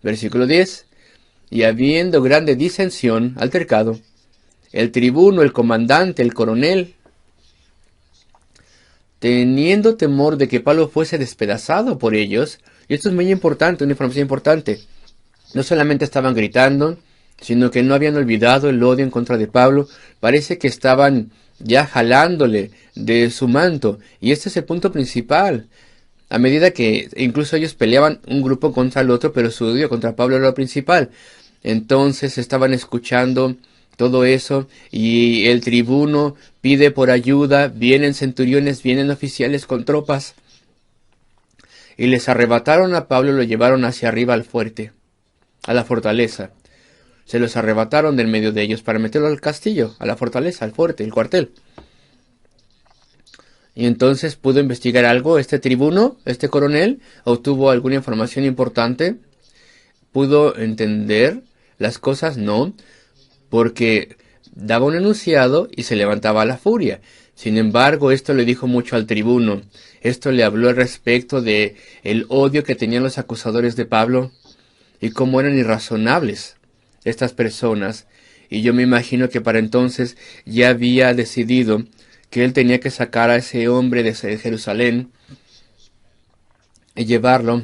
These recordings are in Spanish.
Versículo 10. Y habiendo grande disensión, altercado, el tribuno, el comandante, el coronel, teniendo temor de que Pablo fuese despedazado por ellos, y esto es muy importante, una información importante, no solamente estaban gritando, sino que no habían olvidado el odio en contra de Pablo, parece que estaban ya jalándole de su manto, y este es el punto principal. A medida que incluso ellos peleaban un grupo contra el otro, pero su odio contra Pablo era lo principal. Entonces estaban escuchando todo eso y el tribuno pide por ayuda, vienen centuriones, vienen oficiales con tropas y les arrebataron a Pablo y lo llevaron hacia arriba al fuerte, a la fortaleza. Se los arrebataron del medio de ellos para meterlo al castillo, a la fortaleza, al fuerte, el cuartel. Y entonces pudo investigar algo este tribuno, este coronel, obtuvo alguna información importante, pudo entender las cosas, no, porque daba un enunciado y se levantaba la furia. Sin embargo, esto le dijo mucho al tribuno. Esto le habló al respecto de el odio que tenían los acusadores de Pablo y cómo eran irrazonables estas personas. Y yo me imagino que para entonces ya había decidido que él tenía que sacar a ese hombre de Jerusalén y llevarlo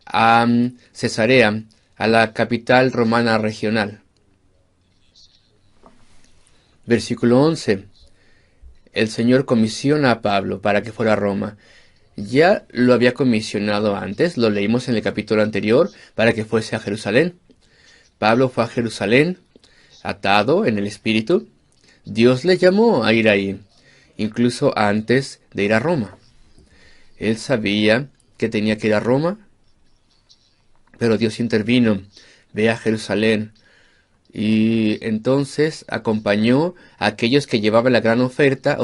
a Cesarea, a la capital romana regional. Versículo 11. El Señor comisiona a Pablo para que fuera a Roma. Ya lo había comisionado antes, lo leímos en el capítulo anterior, para que fuese a Jerusalén. Pablo fue a Jerusalén, atado en el espíritu. Dios le llamó a ir ahí, incluso antes de ir a Roma. Él sabía que tenía que ir a Roma, pero Dios intervino. Ve a Jerusalén. Y entonces acompañó a aquellos que llevaban la gran ofrenda,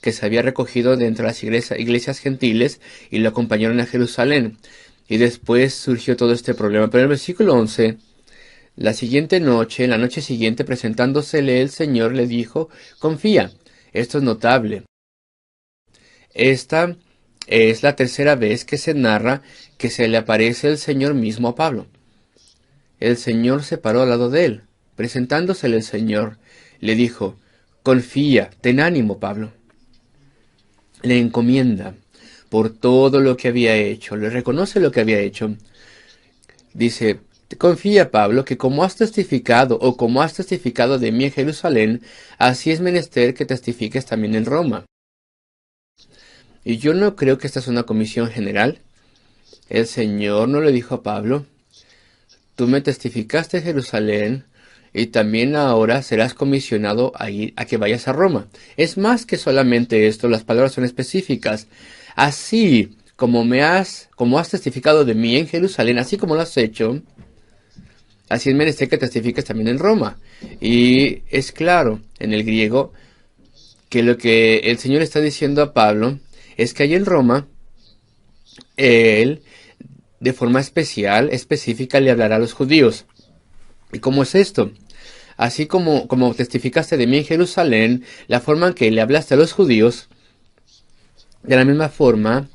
que se había recogido de entre las iglesias gentiles, y lo acompañaron a Jerusalén. Y después surgió todo este problema. Pero en el versículo 11, la siguiente noche, la noche siguiente, presentándosele el Señor, le dijo, confía. Esto es notable. Esta es la tercera vez que se narra que se le aparece el Señor mismo a Pablo. El Señor se paró al lado de él. Presentándosele el Señor, le dijo, confía, ten ánimo, Pablo. Le encomienda por todo lo que había hecho, le reconoce lo que había hecho. Dice, confía, Pablo, que como has testificado o como has testificado de mí en Jerusalén, así es menester que testifiques también en Roma. Y yo no creo que esta es una comisión general. El Señor no le dijo a Pablo, tú me testificaste en Jerusalén, y también ahora serás comisionado a ir a que vayas a Roma. Es más que solamente esto, las palabras son específicas. Así como has testificado de mí en Jerusalén, así como lo has hecho, así es menester que testifiques también en Roma. Y es claro en el griego que lo que el Señor está diciendo a Pablo es que allí en Roma, él de forma especial, específica, le hablará a los judíos. ¿Y cómo es esto? Así como testificaste de mí en Jerusalén, la forma en que le hablaste a los judíos, de la misma forma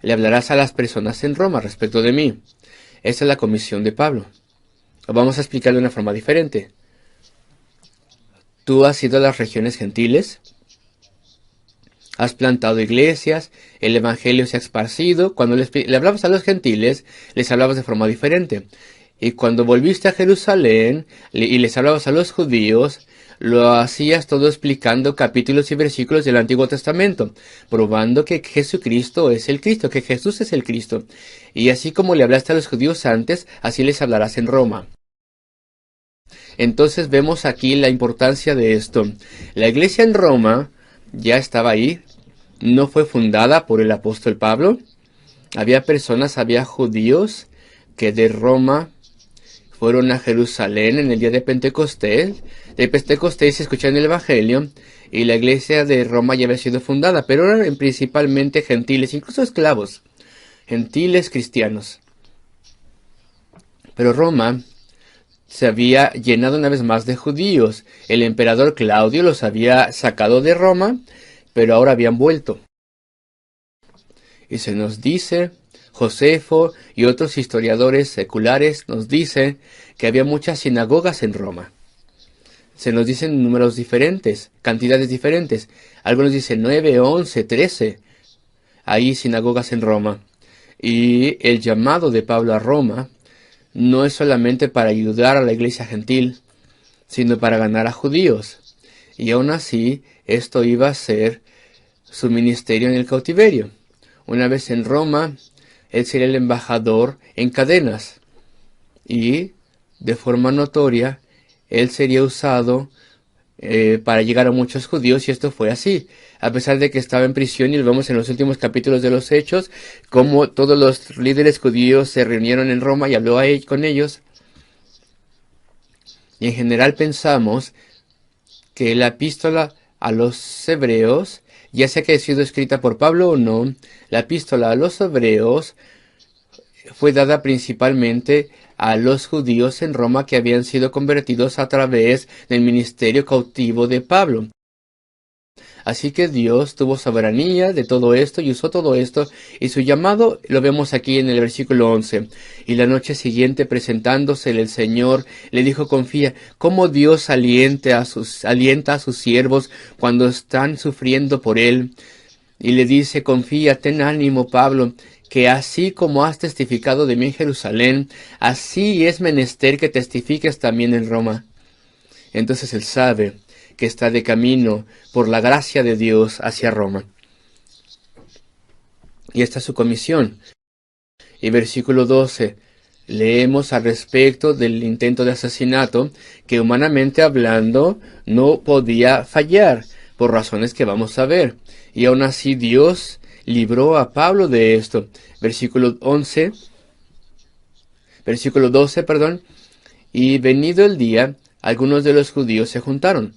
le hablarás a las personas en Roma respecto de mí. Esa es la comisión de Pablo. Vamos a explicarlo de una forma diferente. Tú has ido a las regiones gentiles, has plantado iglesias, el evangelio se ha esparcido. Cuando le hablabas a los gentiles, les hablabas de forma diferente. Y cuando volviste a Jerusalén y les hablabas a los judíos, lo hacías todo explicando capítulos y versículos del Antiguo Testamento, probando que Jesucristo es el Cristo, que Jesús es el Cristo. Y así como le hablaste a los judíos antes, así les hablarás en Roma. Entonces vemos aquí la importancia de esto. La iglesia en Roma ya estaba ahí, no fue fundada por el apóstol Pablo. Había judíos que de Roma fueron a Jerusalén en el día de Pentecostés. De Pentecostés escucharon el Evangelio y la iglesia de Roma ya había sido fundada, pero eran principalmente gentiles, incluso esclavos, gentiles cristianos. Pero Roma se había llenado una vez más de judíos. El emperador Claudio los había sacado de Roma, pero ahora habían vuelto. Y se nos dice, Josefo y otros historiadores seculares nos dicen que había muchas sinagogas en Roma. Se nos dicen números diferentes, cantidades diferentes. Algunos dicen 9, 11, 13. Hay sinagogas en Roma. Y el llamado de Pablo a Roma no es solamente para ayudar a la iglesia gentil, sino para ganar a judíos. Y aún así, esto iba a ser su ministerio en el cautiverio. Una vez en Roma, él sería el embajador en cadenas. Y, de forma notoria, él sería usado para llegar a muchos judíos, y esto fue así. A pesar de que estaba en prisión, y lo vemos en los últimos capítulos de los Hechos, como todos los líderes judíos se reunieron en Roma y habló con ellos. Y en general pensamos que la epístola a los hebreos, ya sea que haya sido escrita por Pablo o no, la epístola a los hebreos fue dada principalmente a los judíos en Roma que habían sido convertidos a través del ministerio cautivo de Pablo. Así que Dios tuvo soberanía de todo esto y usó todo esto, y su llamado lo vemos aquí en el versículo 11. Y la noche siguiente, presentándosele el Señor, le dijo: confía, cómo Dios alienta a sus siervos cuando están sufriendo por él. Y le dice: confía, ten ánimo, Pablo, que así como has testificado de mí en Jerusalén, así es menester que testifiques también en Roma. Entonces él sabe que está de camino por la gracia de Dios hacia Roma. Y esta es su comisión. Y versículo 12, leemos al respecto del intento de asesinato que, humanamente hablando, no podía fallar, por razones que vamos a ver. Y aún así Dios libró a Pablo de esto. Versículo 12, perdón. Y venido el día, algunos de los judíos se juntaron.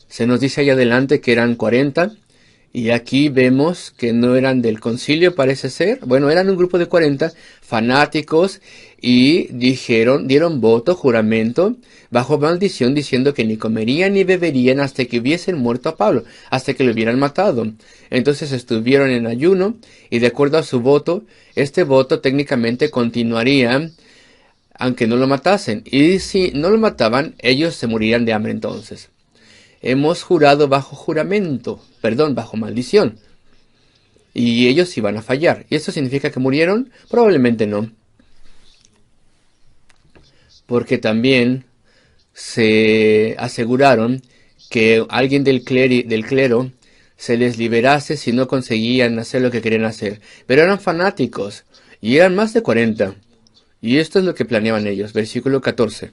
Se nos dice ahí adelante que eran 40, y aquí vemos que no eran del concilio, parece ser. Bueno, eran un grupo de 40 fanáticos, y dieron voto, juramento, bajo maldición, diciendo que ni comerían ni beberían hasta que hubiesen muerto a Pablo, hasta que lo hubieran matado. Entonces estuvieron en ayuno, y de acuerdo a su voto, este voto técnicamente continuaría aunque no lo matasen, y si no lo mataban, ellos se morirían de hambre entonces. Hemos jurado bajo maldición. Y ellos iban a fallar. ¿Y esto significa que murieron? Probablemente no. Porque también se aseguraron que alguien del clero se les liberase si no conseguían hacer lo que querían hacer. Pero eran fanáticos, y eran más de 40. Y esto es lo que planeaban ellos. Versículo 14.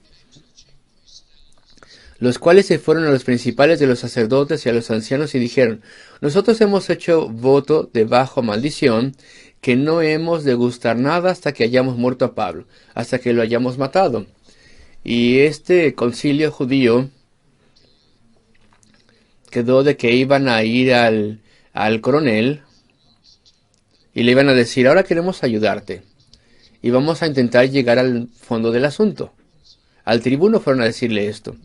Los cuales se fueron a los principales de los sacerdotes y a los ancianos y dijeron: nosotros hemos hecho voto de bajo maldición, que no hemos de gustar nada hasta que hayamos muerto a Pablo, hasta que lo hayamos matado. Y este concilio judío quedó de que iban a ir al coronel y le iban a decir: ahora queremos ayudarte y vamos a intentar llegar al fondo del asunto. Al tribuno fueron a decirle esto.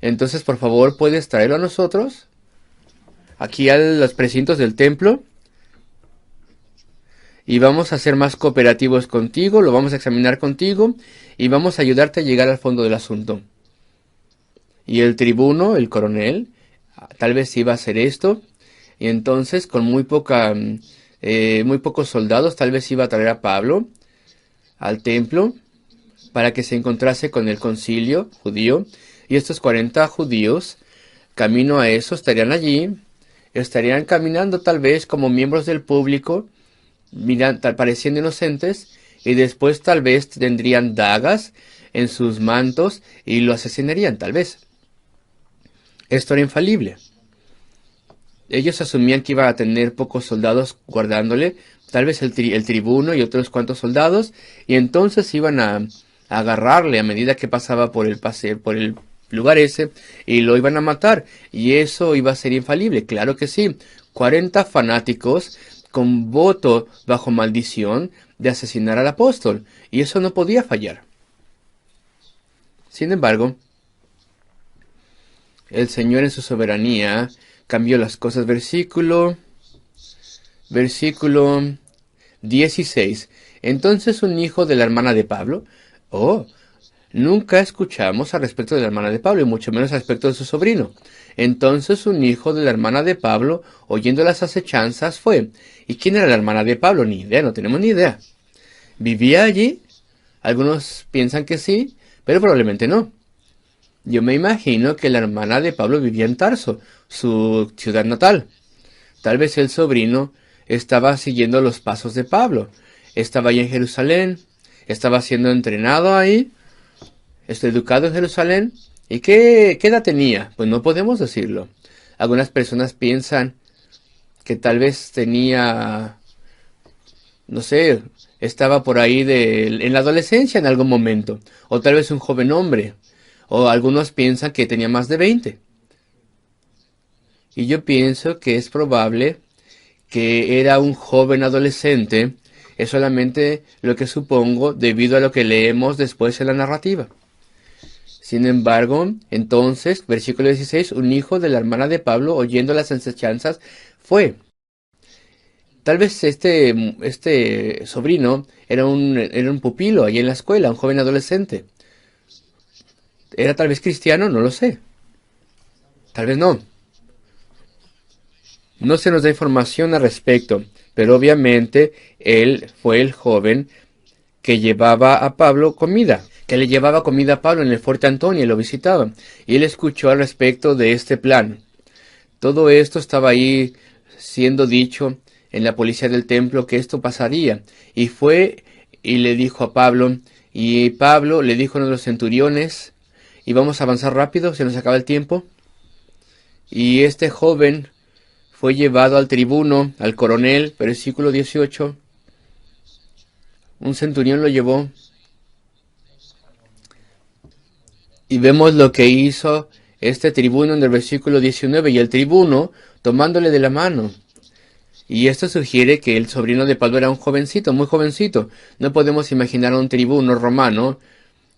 Entonces, por favor, ¿puedes traerlo a nosotros? Aquí a los precintos del templo. Y vamos a ser más cooperativos contigo, lo vamos a examinar contigo, y vamos a ayudarte a llegar al fondo del asunto. Y el tribuno, el coronel, tal vez iba a hacer esto. Y entonces, con muy pocos soldados, tal vez iba a traer a Pablo al templo para que se encontrase con el concilio judío. Y estos 40 judíos, camino a eso, estarían allí, estarían caminando tal vez como miembros del público, pareciendo inocentes, y después tal vez tendrían dagas en sus mantos y lo asesinarían, tal vez. Esto era infalible. Ellos asumían que iba a tener pocos soldados guardándole, tal vez el tribuno y otros cuantos soldados, y entonces iban a agarrarle a medida que pasaba por el lugar ese, y lo iban a matar, y eso iba a ser infalible. Claro que sí. 40 fanáticos con voto bajo maldición de asesinar al apóstol, y eso no podía fallar. Sin embargo, el Señor en su soberanía cambió las cosas. Versículo 16. Entonces un hijo de la hermana de Pablo. Oh, nunca escuchamos al respecto de la hermana de Pablo, y mucho menos al respecto de su sobrino. Entonces un hijo de la hermana de Pablo, oyendo las acechanzas, fue. ¿Y quién era la hermana de Pablo? Ni idea, no tenemos ni idea. ¿Vivía allí? Algunos piensan que sí, pero probablemente no. Yo me imagino que la hermana de Pablo vivía en Tarso, su ciudad natal. Tal vez el sobrino estaba siguiendo los pasos de Pablo. Estaba allí en Jerusalén, estaba siendo entrenado ahí, educado en Jerusalén. ¿Y qué edad tenía? Pues no podemos decirlo. Algunas personas piensan que tal vez tenía, no sé, estaba por ahí en la adolescencia en algún momento, o tal vez un joven hombre, o algunos piensan que tenía más de 20. Y yo pienso que es probable que era un joven adolescente, es solamente lo que supongo debido a lo que leemos después en la narrativa. Sin embargo, entonces, versículo 16, un hijo de la hermana de Pablo, oyendo las enseñanzas, fue. Tal vez este sobrino era un pupilo ahí en la escuela, un joven adolescente. ¿Era tal vez cristiano? No lo sé. Tal vez no. No se nos da información al respecto, pero obviamente él fue el joven que llevaba a Pablo comida, que le llevaba comida a Pablo en el fuerte Antonio y lo visitaba. Y él escuchó al respecto de este plan. Todo esto estaba ahí siendo dicho en la policía del templo que esto pasaría. Y fue y le dijo a Pablo, y Pablo le dijo a uno de los centuriones, y vamos a avanzar rápido, se nos acaba el tiempo. Y este joven fue llevado al tribuno, al coronel, versículo 18. Un centurión lo llevó y vemos lo que hizo este tribuno en el versículo 19. Y el tribuno tomándole de la mano. Y esto sugiere que el sobrino de Pablo era un jovencito, muy jovencito. No podemos imaginar a un tribuno romano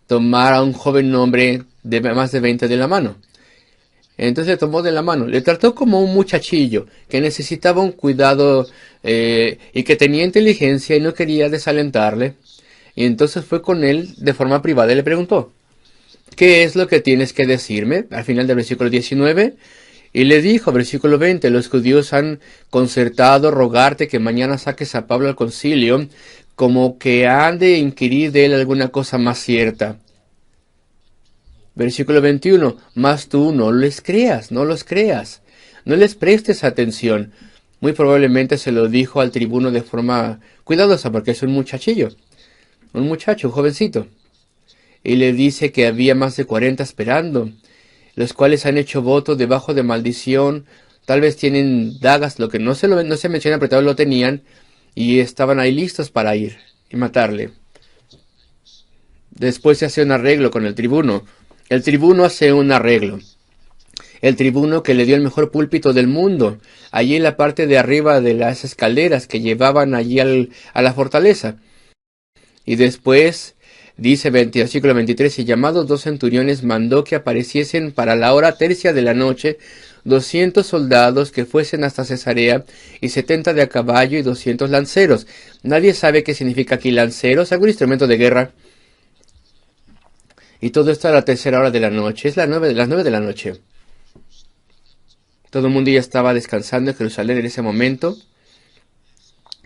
tomar a un joven hombre de más de 20 de la mano. Entonces le tomó de la mano, le trató como un muchachillo que necesitaba un cuidado y que tenía inteligencia y no quería desalentarle. Y entonces fue con él de forma privada y le preguntó, ¿qué es lo que tienes que decirme? Al final del versículo 19. Y le dijo, versículo 20, los judíos han concertado rogarte que mañana saques a Pablo al concilio, como que han de inquirir de él alguna cosa más cierta. Versículo 21, mas tú no les creas, no los creas, no les prestes atención. Muy probablemente se lo dijo al tribuno de forma cuidadosa, porque es un muchachillo, un muchacho, un jovencito. Y le dice que había más de 40 esperando, los cuales han hecho voto debajo de maldición, tal vez tienen dagas, lo que no se menciona, pero tal vez lo tenían, y estaban ahí listos para ir y matarle. Después se hace un arreglo con el tribuno. El tribuno hace un arreglo. El tribuno que le dio el mejor púlpito del mundo, allí en la parte de arriba de las escaleras que llevaban allí a la fortaleza. Y después dice versículo 23, y llamados 2 centuriones mandó que apareciesen para la hora tercia de la noche 200 soldados que fuesen hasta Cesarea, y 70 de a caballo y 200 lanceros. Nadie sabe qué significa aquí lanceros, algún instrumento de guerra. Y todo esto a la tercera hora de la noche, es las 9 de la noche. Todo el mundo ya estaba descansando en Jerusalén en ese momento.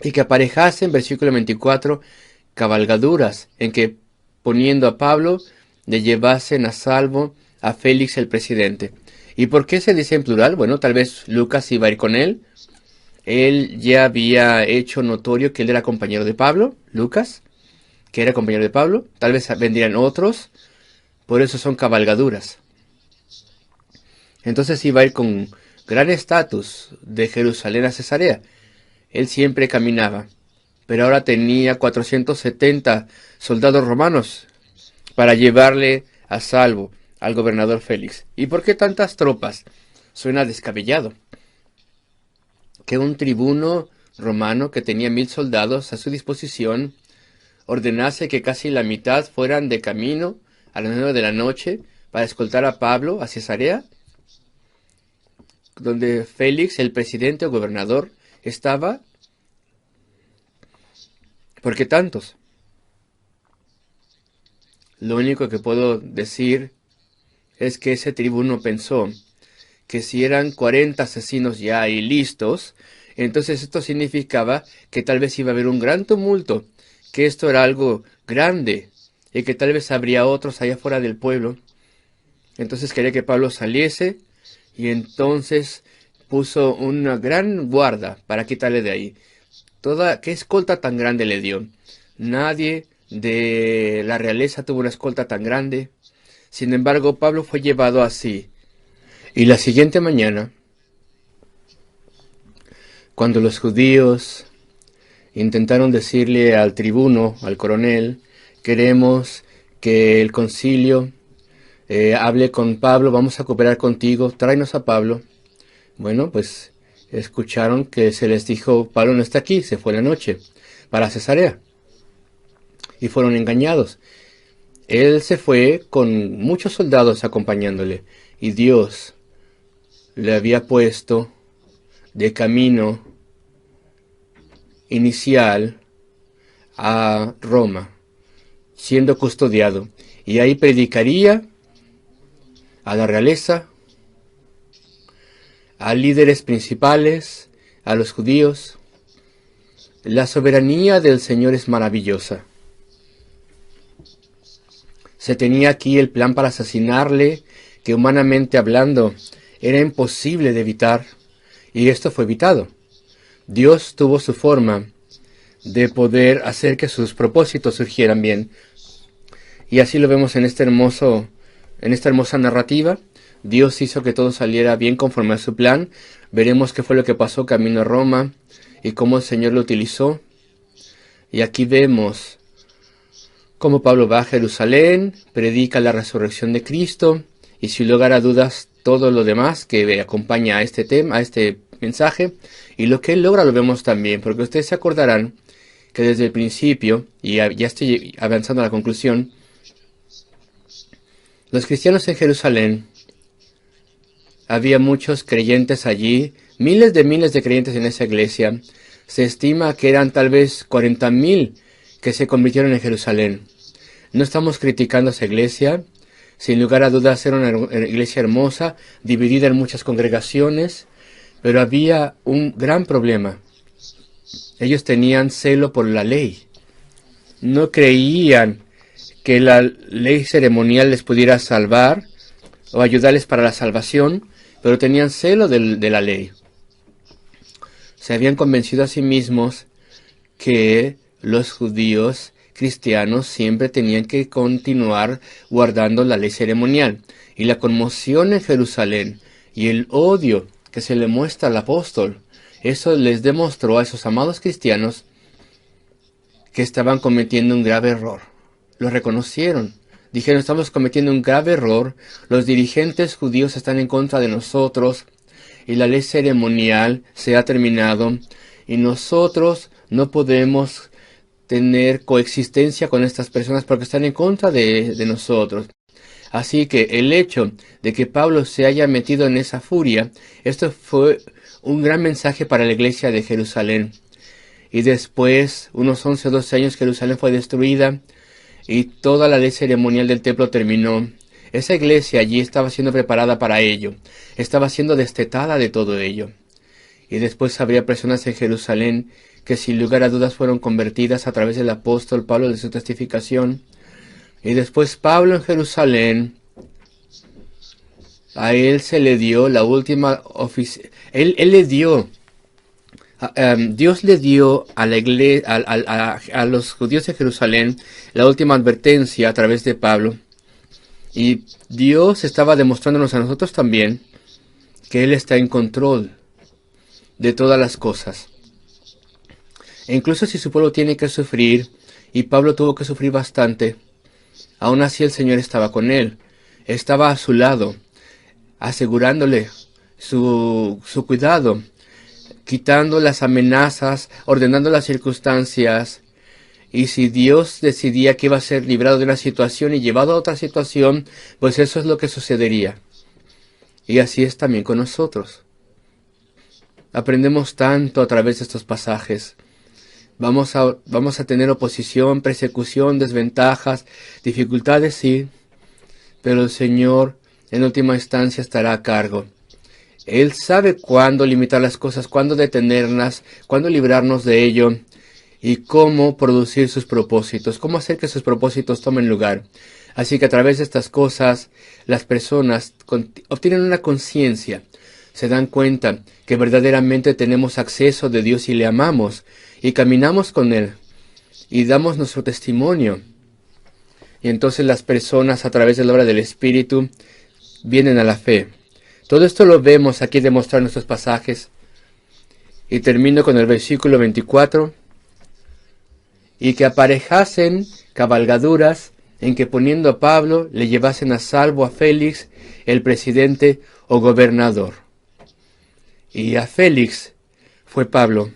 Y que aparejasen, versículo 24, cabalgaduras, en que, poniendo a Pablo, le llevasen a salvo a Félix el presidente. ¿Y por qué se dice en plural? Bueno, tal vez Lucas iba a ir con él. Él ya había hecho notorio que él era compañero de Pablo, Lucas, que era compañero de Pablo. Tal vez vendrían otros, por eso son cabalgaduras. Entonces iba a ir con gran estatus de Jerusalén a Cesarea. Él siempre caminaba, pero ahora tenía 470 soldados romanos para llevarle a salvo al gobernador Félix. ¿Y por qué tantas tropas? Suena descabellado. Que un tribuno romano que tenía 1000 soldados a su disposición ordenase que casi la mitad fueran de camino a las 9 de la noche para escoltar a Pablo a Cesarea, donde Félix, el presidente o gobernador, estaba. ¿Por qué tantos? Lo único que puedo decir es que ese tribuno pensó que si eran 40 asesinos ya y listos, entonces esto significaba que tal vez iba a haber un gran tumulto, que esto era algo grande y que tal vez habría otros allá fuera del pueblo. Entonces quería que Pablo saliese y entonces puso una gran guarda para quitarle de ahí. ¿Qué escolta tan grande le dio? Nadie de la realeza tuvo una escolta tan grande. Sin embargo, Pablo fue llevado así. Y la siguiente mañana, cuando los judíos intentaron decirle al tribuno, al coronel, queremos que el concilio hable con Pablo, vamos a cooperar contigo, tráenos a Pablo. Bueno, pues escucharon que se les dijo, Pablo no está aquí, se fue la noche para Cesarea. Y fueron engañados. Él se fue con muchos soldados acompañándole, y Dios le había puesto de camino inicial a Roma, siendo custodiado, y ahí predicaría a la realeza, a líderes principales, a los judíos. La soberanía del Señor es maravillosa. Se tenía aquí el plan para asesinarle, que humanamente hablando era imposible de evitar, y esto fue evitado. Dios tuvo su forma de poder hacer que sus propósitos surgieran bien. Y así lo vemos en esta hermosa narrativa. Dios hizo que todo saliera bien conforme a su plan. Veremos qué fue lo que pasó camino a Roma y cómo el Señor lo utilizó. Y aquí vemos cómo Pablo va a Jerusalén, predica la resurrección de Cristo y sin lugar a dudas todo lo demás que acompaña a este tema, a este mensaje. Y lo que él logra lo vemos también, porque ustedes se acordarán que desde el principio, y ya estoy avanzando a la conclusión, los cristianos en Jerusalén, había muchos creyentes allí, miles de creyentes en esa iglesia. Se estima que eran tal vez 40,000 que se convirtieron en Jerusalén. No estamos criticando esa iglesia. Sin lugar a dudas era una iglesia hermosa, dividida en muchas congregaciones, pero había un gran problema. Ellos tenían celo por la ley. No creían que la ley ceremonial les pudiera salvar o ayudarles para la salvación, pero tenían celo de la ley. Se habían convencido a sí mismos que los judíos cristianos siempre tenían que continuar guardando la ley ceremonial. Y la conmoción en Jerusalén y el odio que se le muestra al apóstol, eso les demostró a esos amados cristianos que estaban cometiendo un grave error. Lo reconocieron. Dijeron, estamos cometiendo un grave error, los dirigentes judíos están en contra de nosotros, y la ley ceremonial se ha terminado, y nosotros no podemos tener coexistencia con estas personas porque están en contra de nosotros. Así que el hecho de que Pablo se haya metido en esa furia, esto fue un gran mensaje para la iglesia de Jerusalén. Y después, unos 11 o 12 años, Jerusalén fue destruida y toda la ley ceremonial del templo terminó. Esa iglesia allí estaba siendo preparada para ello, estaba siendo destetada de todo ello. Y después habría personas en Jerusalén que sin lugar a dudas fueron convertidas a través del apóstol Pablo de su testificación. Y después Pablo en Jerusalén, a él se le dio la última Dios le dio a la iglesia, a los judíos de Jerusalén la última advertencia a través de Pablo. Y Dios estaba demostrándonos a nosotros también que Él está en control de todas las cosas. E incluso si su pueblo tiene que sufrir, y Pablo tuvo que sufrir bastante, aún así el Señor estaba con él, estaba a su lado, asegurándole su cuidado, quitando las amenazas, ordenando las circunstancias. Y si Dios decidía que iba a ser librado de una situación y llevado a otra situación, pues eso es lo que sucedería. Y así es también con nosotros. Aprendemos tanto a través de estos pasajes. Vamos a tener oposición, persecución, desventajas, dificultades, sí, pero el Señor en última instancia estará a cargo. Él sabe cuándo limitar las cosas, cuándo detenerlas, cuándo librarnos de ello y cómo producir sus propósitos, cómo hacer que sus propósitos tomen lugar. Así que a través de estas cosas, las personas obtienen una conciencia, se dan cuenta que verdaderamente tenemos acceso de Dios y le amamos, y caminamos con Él, y damos nuestro testimonio. Y entonces las personas, a través de la obra del Espíritu, vienen a la fe. Todo esto lo vemos aquí demostrado en nuestros pasajes. Y termino con el versículo 24. Y que aparejasen cabalgaduras en que poniendo a Pablo le llevasen a salvo a Félix, el presidente o gobernador. Y a Félix fue Pablo,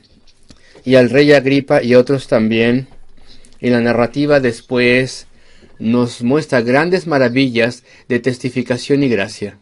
y al rey Agripa y otros también. Y la narrativa después nos muestra grandes maravillas de testificación y gracia.